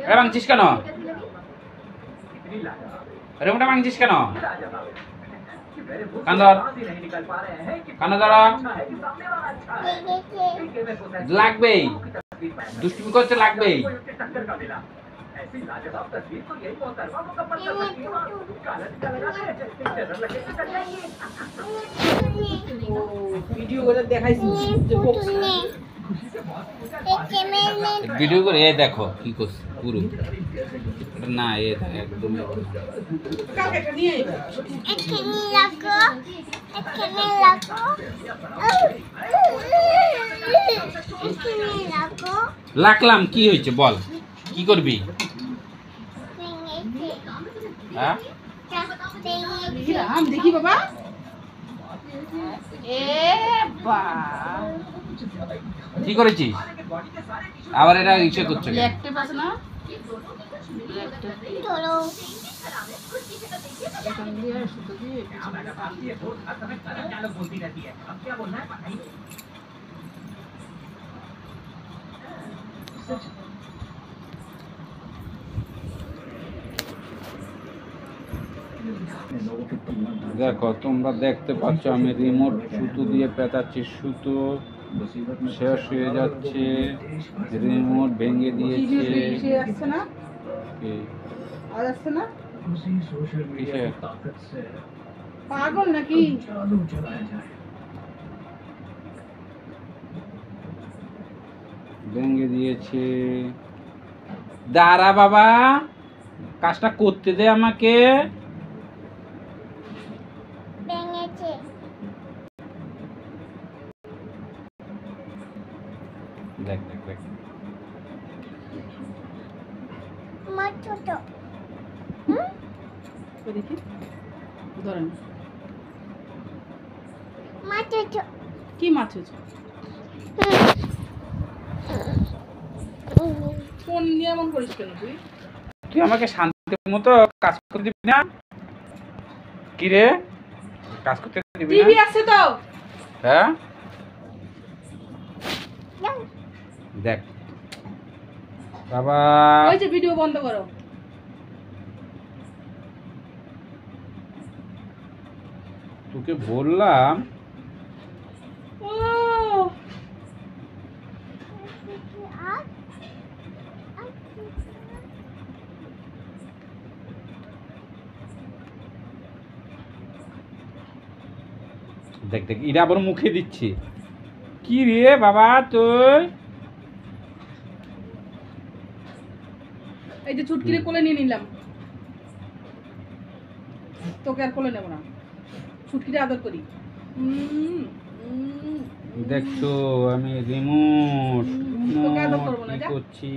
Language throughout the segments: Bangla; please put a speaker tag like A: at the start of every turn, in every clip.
A: এটা ভাঙছিস কেন? রিমোটটা ভাঙছিস কেন? কান্দর কান্দরা লাগবেই, দুষ্টুমি করতে লাগবেই।
B: ভিডিও করে দেখাইছি
A: ভিডিও করে এই দেখো কি করছে পুরো না, এ একদম লাগলাম। কি হয়েছে বল, কি করবি? হ্যাঁ
B: দেখি বাবা।
A: কি করেছিস? আবার এটা ইচ্ছে করছে
B: না
A: দেখো তোমরা দেখতে পাচ্ছ আমি রিমোট সুতো দিয়ে পেঁচাচ্ছি, সুতো শেষ হয়ে যাচ্ছে, রিমোট ভেঙে দিয়েছে।
B: পাগল নাকি?
A: ভেঙে দিয়েছে। দাঁড়া বাবা, কাজটা করতে দে আমাকে। দেখ দেখ দেখ
B: কি মাছ ফোন নিয়ে এমন করিস কেন তুই?
A: তুই আমাকে শান্তি মতো কাজ করতে দিবি না? কি রে, কাজ করতে দিবি না?
B: টিভি আছে তো।
A: হ্যাঁ দেখ বাবা,
B: ওই যে ভিডিও বন্ধ করো।
A: তোকে বললাম দেখ দেখ এটা আবার মুখে দিচ্ছে। কি রে বাবা তুই?
B: এই যে ছুটকিরে কোলে নিয়ে নিলাম, তোকে আর কোলে নেব না, ছুটকিরে আদর করি।
A: দেখছো আমি রিমোট
B: তোকে আদর করব না, যা।
A: করছি।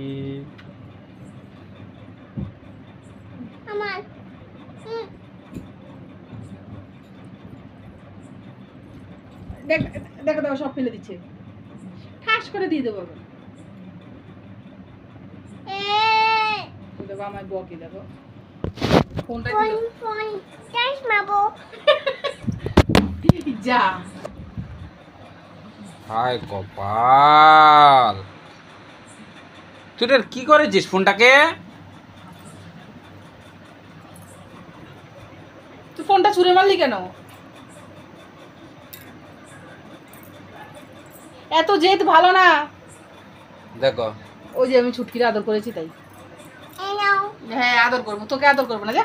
B: দেখ দেখো দেখো সব ফেলে দিচ্ছে, ঠাস করে দিয়ে দেবো। দেখো আমার বকে, দেখো ফোনটা যা।
A: হায় কপাল, তুই কি করেছিস ফোনটাকে?
B: তুই ফোনটা ছুঁড়ে মারলি কেন? এত জেদ ভালো না।
A: দেখো
B: ওই যে আমি ছুটকিরে আদর করেছি তাই। হ্যাঁ আদর করবো, তোকে আদর করবো না, যা।